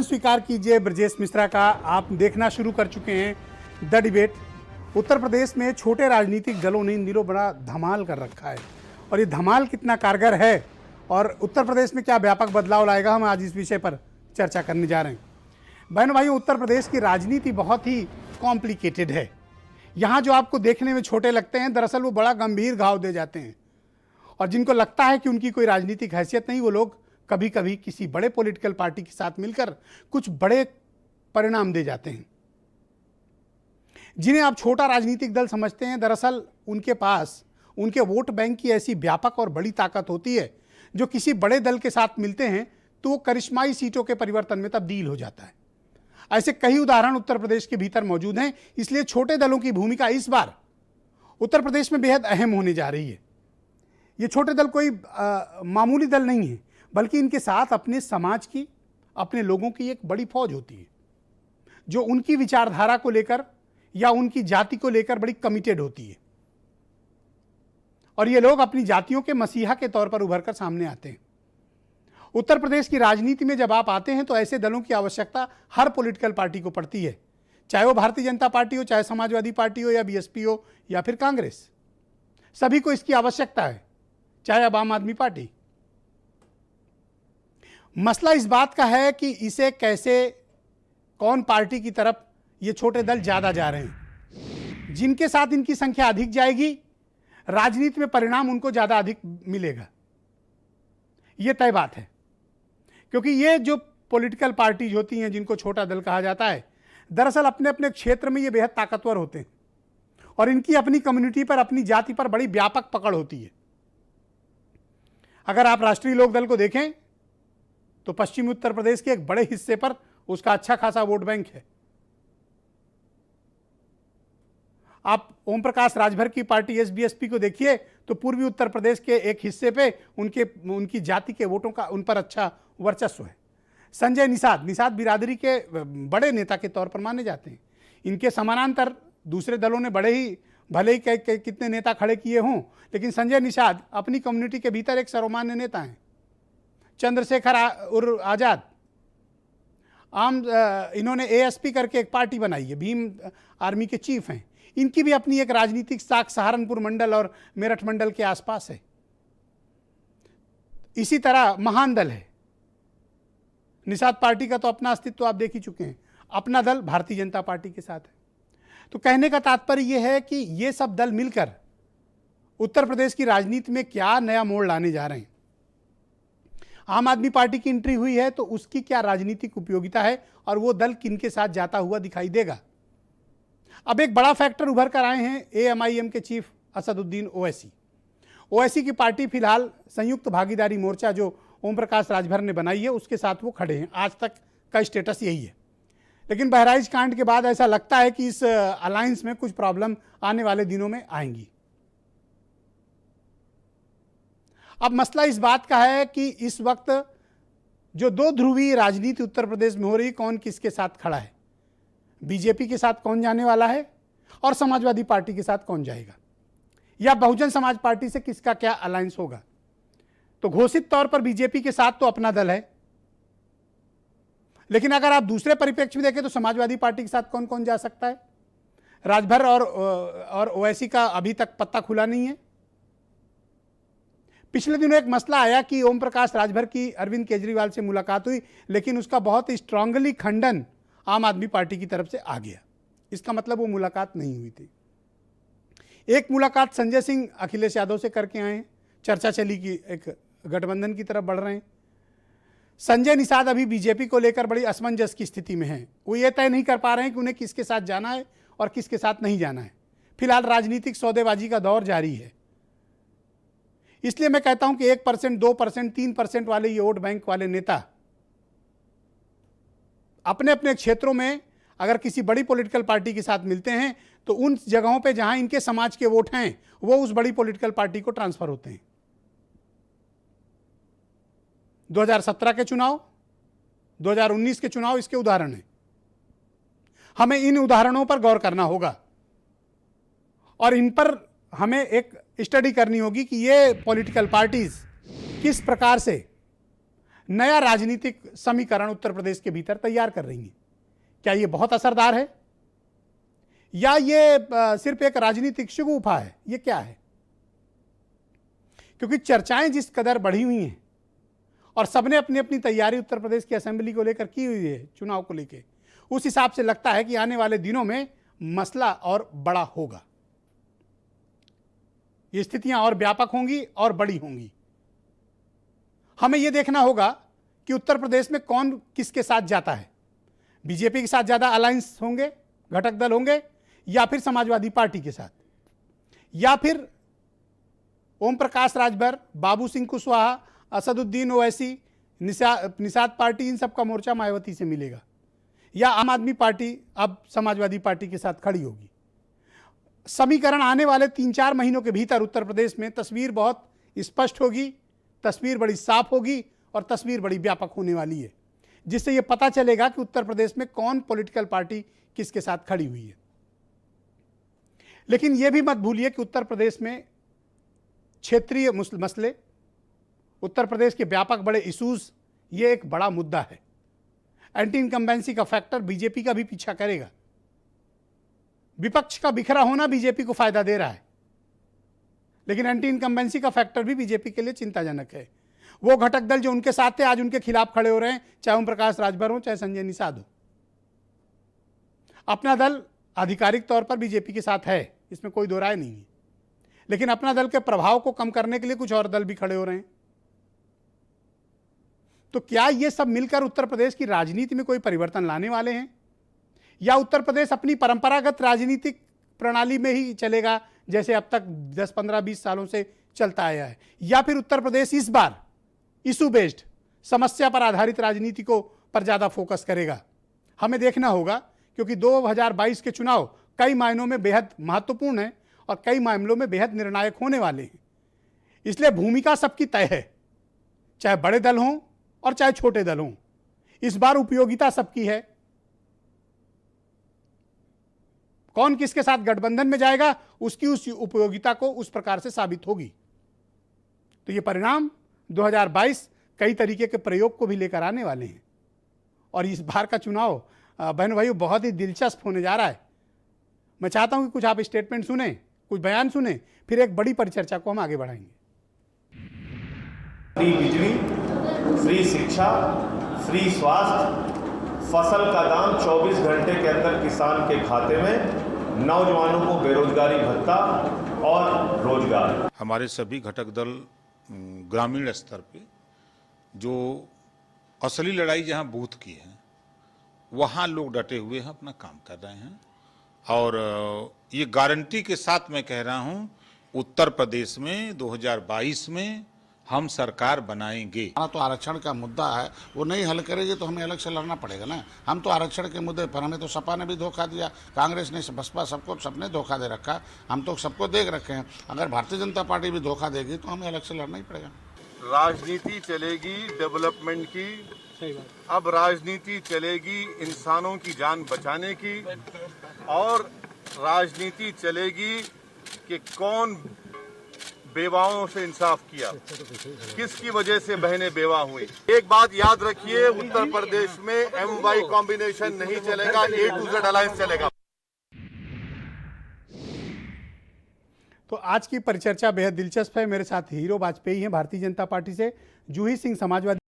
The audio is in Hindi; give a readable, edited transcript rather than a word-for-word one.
स्वीकार कीजिए ब्रजेश मिश्रा का। आप देखना शुरू कर चुके हैं द डिबेट। उत्तर प्रदेश में छोटे राजनीतिक दलों ने इन दिनों बड़ा धमाल कर रखा है, और ये धमाल कितना कारगर है और उत्तर प्रदेश में क्या व्यापक बदलाव लाएगा, हम आज इस विषय पर चर्चा करने जा रहे हैं। बहनों भाइयों, उत्तर प्रदेश की राजनीति बहुत ही कॉम्प्लिकेटेड है। यहाँ जो आपको देखने में छोटे लगते हैं, दरअसल वो बड़ा गंभीर घाव दे जाते हैं, और जिनको लगता है कि उनकी कोई राजनीतिक हैसियत नहीं, वो लोग कभी कभी किसी बड़े पॉलिटिकल पार्टी के साथ मिलकर कुछ बड़े परिणाम दे जाते हैं। जिन्हें आप छोटा राजनीतिक दल समझते हैं, दरअसल उनके पास उनके वोट बैंक की ऐसी व्यापक और बड़ी ताकत होती है, जो किसी बड़े दल के साथ मिलते हैं तो वो करिश्माई सीटों के परिवर्तन में तब्दील हो जाता है। ऐसे कई उदाहरण उत्तर प्रदेश के भीतर मौजूद हैं। इसलिए छोटे दलों की भूमिका इस बार उत्तर प्रदेश में बेहद अहम होने जा रही है। ये छोटे दल कोई मामूली दल नहीं है, बल्कि इनके साथ अपने समाज की, अपने लोगों की एक बड़ी फौज होती है, जो उनकी विचारधारा को लेकर या उनकी जाति को लेकर बड़ी कमिटेड होती है। और ये लोग अपनी जातियों के मसीहा के तौर पर उभर कर सामने आते हैं। उत्तर प्रदेश की राजनीति में जब आप आते हैं तो ऐसे दलों की आवश्यकता हर पॉलिटिकल पार्टी को पड़ती है, चाहे वो भारतीय जनता पार्टी हो, चाहे समाजवादी पार्टी हो, या बीएसपी हो, या फिर कांग्रेस। सभी को इसकी आवश्यकता है, चाहे अब आम आदमी पार्टी। मसला इस बात का है कि इसे कैसे, कौन पार्टी की तरफ ये छोटे दल ज्यादा जा रहे हैं। जिनके साथ इनकी संख्या अधिक जाएगी, राजनीति में परिणाम उनको ज्यादा अधिक मिलेगा, यह तय बात है। क्योंकि ये जो पॉलिटिकल पार्टीज होती हैं, जिनको छोटा दल कहा जाता है, दरअसल अपने अपने क्षेत्र में ये बेहद ताकतवर होते हैं, और इनकी अपनी कम्युनिटी पर, अपनी जाति पर बड़ी व्यापक पकड़ होती है। अगर आप राष्ट्रीय लोक दल को देखें तो पश्चिमी उत्तर प्रदेश के एक बड़े हिस्से पर उसका अच्छा खासा वोट बैंक है। आप ओम प्रकाश राजभर की पार्टी एसबीएसपी को देखिए तो पूर्वी उत्तर प्रदेश के एक हिस्से पे उनकी जाति के वोटों का उन पर अच्छा वर्चस्व है। संजय निषाद बिरादरी के बड़े नेता के तौर पर माने जाते हैं। इनके समानांतर दूसरे दलों ने भले ही कितने नेता खड़े किए हों, लेकिन संजय निषाद अपनी कम्युनिटी के भीतर एक सर्वमान्य नेता हैं। चंद्रशेखर आजाद इन्होंने एएसपी करके एक पार्टी बनाई है, भीम आर्मी के चीफ हैं। इनकी भी अपनी एक राजनीतिक साख सहारनपुर मंडल और मेरठ मंडल के आसपास है। इसी तरह महान दल है निषाद पार्टी का, तो अपना अस्तित्व आप देख ही चुके हैं। अपना दल भारतीय जनता पार्टी के साथ है। तो कहने का तात्पर्य यह है कि ये सब दल मिलकर उत्तर प्रदेश की राजनीति में क्या नया मोड़ लाने जा रहे हैं। आम आदमी पार्टी की एंट्री हुई है तो उसकी क्या राजनीतिक उपयोगिता है, और वो दल किनके साथ जाता हुआ दिखाई देगा। अब एक बड़ा फैक्टर उभर कर आए हैं एएमआईएम के चीफ असदुद्दीन ओवैसी की पार्टी फिलहाल संयुक्त भागीदारी मोर्चा जो ओम प्रकाश राजभर ने बनाई है, उसके साथ वो खड़े हैं। आज तक का स्टेटस यही है। लेकिन बहराइच कांड के बाद ऐसा लगता है कि इस अलायंस में कुछ प्रॉब्लम आने वाले दिनों में आएंगी। अब मसला इस बात का है कि इस वक्त जो दो ध्रुवीय राजनीति उत्तर प्रदेश में हो रही, कौन किसके साथ खड़ा है। बीजेपी के साथ कौन जाने वाला है और समाजवादी पार्टी के साथ कौन जाएगा, या बहुजन समाज पार्टी से किसका क्या अलायंस होगा। तो घोषित तौर पर बीजेपी के साथ तो अपना दल है, लेकिन अगर आप दूसरे परिप्रेक्ष्य में देखें तो समाजवादी पार्टी के साथ कौन कौन जा सकता है। राजभर और ओवैसी का अभी तक पत्ता खुला नहीं है। पिछले दिनों एक मसला आया कि ओम प्रकाश राजभर की अरविंद केजरीवाल से मुलाकात हुई, लेकिन उसका बहुत स्ट्रांगली खंडन आम आदमी पार्टी की तरफ से आ गया। इसका मतलब वो मुलाकात नहीं हुई थी। एक मुलाकात संजय सिंह अखिलेश यादव से करके आए हैं, चर्चा चली कि एक गठबंधन की तरफ बढ़ रहे हैं। संजय निषाद अभी बीजेपी को लेकर बड़ी असमंजस की स्थिति में हैं। वो ये तय नहीं कर पा रहे हैं कि उन्हें किसके साथ जाना है और किसके साथ नहीं जाना है। फिलहाल राजनीतिक सौदेबाजी का दौर जारी है। इसलिए मैं कहता हूं कि 1%, 2%, 3% वाले ये वोट बैंक वाले नेता अपने अपने क्षेत्रों में अगर किसी बड़ी पॉलिटिकल पार्टी के साथ मिलते हैं तो उन जगहों पे जहां इनके समाज के वोट हैं, वो उस बड़ी पॉलिटिकल पार्टी को ट्रांसफर होते हैं। 2017 के चुनाव, 2019 के चुनाव इसके उदाहरण हैं। हमें इन उदाहरणों पर गौर करना होगा और इन पर हमें एक स्टडी करनी होगी कि ये पॉलिटिकल पार्टीज किस प्रकार से नया राजनीतिक समीकरण उत्तर प्रदेश के भीतर तैयार कर रही हैं। क्या ये बहुत असरदार है या ये सिर्फ एक राजनीतिक शगुफा है? ये क्या है? क्योंकि चर्चाएं जिस कदर बढ़ी हुई हैं और सबने अपनी अपनी तैयारी उत्तर प्रदेश की असेंबली को लेकर की हुई है, चुनाव को लेकर, उस हिसाब से लगता है कि आने वाले दिनों में मसला और बड़ा होगा। ये स्थितियां और व्यापक होंगी और बड़ी होंगी। हमें यह देखना होगा कि उत्तर प्रदेश में कौन किसके साथ जाता है। बीजेपी के साथ ज्यादा अलायंस होंगे, घटक दल होंगे, या फिर समाजवादी पार्टी के साथ, या फिर ओम प्रकाश राजभर, बाबू सिंह कुशवाहा, असदुद्दीन ओवैसी, निषाद पार्टी, इन सब का मोर्चा मायावती से मिलेगा, या आम आदमी पार्टी अब समाजवादी पार्टी के साथ खड़ी होगी। समीकरण आने वाले 3-4 महीनों के भीतर उत्तर प्रदेश में तस्वीर बहुत स्पष्ट होगी, तस्वीर बड़ी साफ होगी और तस्वीर बड़ी व्यापक होने वाली है, जिससे यह पता चलेगा कि उत्तर प्रदेश में कौन पॉलिटिकल पार्टी किसके साथ खड़ी हुई है। लेकिन यह भी मत भूलिए कि उत्तर प्रदेश में क्षेत्रीय मसले, उत्तर प्रदेश के व्यापक बड़े इश्यूज, ये एक बड़ा मुद्दा है। एंटी इनकम्बेंसी का फैक्टर बीजेपी का भी पीछा करेगा। विपक्ष का बिखरा होना बीजेपी को फायदा दे रहा है, लेकिन एंटी इनकम्बेंसी का फैक्टर भी बीजेपी के लिए चिंताजनक है। वो घटक दल जो उनके साथ थे आज उनके खिलाफ खड़े हो रहे हैं, चाहे ओम प्रकाश राजभर हो, चाहे संजय निषाद हो। अपना दल आधिकारिक तौर पर बीजेपी के साथ है, इसमें कोई दो राय नहीं है, लेकिन अपना दल के प्रभाव को कम करने के लिए कुछ और दल भी खड़े हो रहे हैं। तो क्या ये सब मिलकर उत्तर प्रदेश की राजनीति में कोई परिवर्तन लाने वाले हैं, या उत्तर प्रदेश अपनी परंपरागत राजनीतिक प्रणाली में ही चलेगा जैसे अब तक 10, 15, 20 सालों से चलता आया है, या फिर उत्तर प्रदेश इस बार इशू बेस्ड, समस्या पर आधारित राजनीति को पर ज्यादा फोकस करेगा? हमें देखना होगा, क्योंकि 2022 के चुनाव कई मायनों में बेहद महत्वपूर्ण है और कई मामलों में बेहद निर्णायक होने वाले हैं। इसलिए भूमिका सबकी तय है, चाहे बड़े दल हों और चाहे छोटे दल हों। इस बार उपयोगिता सबकी है। कौन किसके साथ गठबंधन में जाएगा, उसकी उस उपयोगिता को उस प्रकार से साबित होगी। तो ये परिणाम 2022 कई तरीके के प्रयोग को भी लेकर आने वाले हैं, और इस बार का चुनाव बहन भाइयों बहुत ही दिलचस्प होने जा रहा है। मैं चाहता हूं कि कुछ आप स्टेटमेंट सुने, कुछ बयान सुने, फिर एक बड़ी परिचर्चा को हम आगे बढ़ाएंगे। फ्री बिजली, फ्री शिक्षा, फ्री स्वास्थ्य, फसल का दाम 24 घंटे के अंदर किसान के खाते में, नौजवानों को बेरोजगारी भत्ता और रोजगार। हमारे सभी घटक दल ग्रामीण स्तर पे जो असली लड़ाई जहां बूथ की है वहां लोग डटे हुए हैं, अपना काम कर रहे हैं। और ये गारंटी के साथ मैं कह रहा हूं, उत्तर प्रदेश में 2022 में हम सरकार बनाएंगे। तो आरक्षण का मुद्दा है, वो नहीं हल करेगी तो हमें अलग से लड़ना पड़ेगा ना। हम तो आरक्षण के मुद्दे पर, हमें तो सपा ने भी धोखा दिया, कांग्रेस ने, बसपा, सबने धोखा दे रखा। हम तो सबको देख रखे हैं। अगर भारतीय जनता पार्टी भी धोखा देगी तो हमें अलग से लड़ना ही पड़ेगा। राजनीति चलेगी डेवलपमेंट की, अब राजनीति चलेगी इंसानों की जान बचाने की, और राजनीति चलेगी कि कौन बेवाओं से इंसाफ किया, किसकी वजह से बहनें बेवा हुई। एक बात याद रखिए, उत्तर प्रदेश में MY कॉम्बिनेशन नहीं चलेगा, A to Z अलायंस चलेगा। तो आज की परिचर्चा बेहद दिलचस्प है। मेरे साथ हीरो वाजपेयी हैं भारतीय जनता पार्टी से, जूही सिंह समाजवादी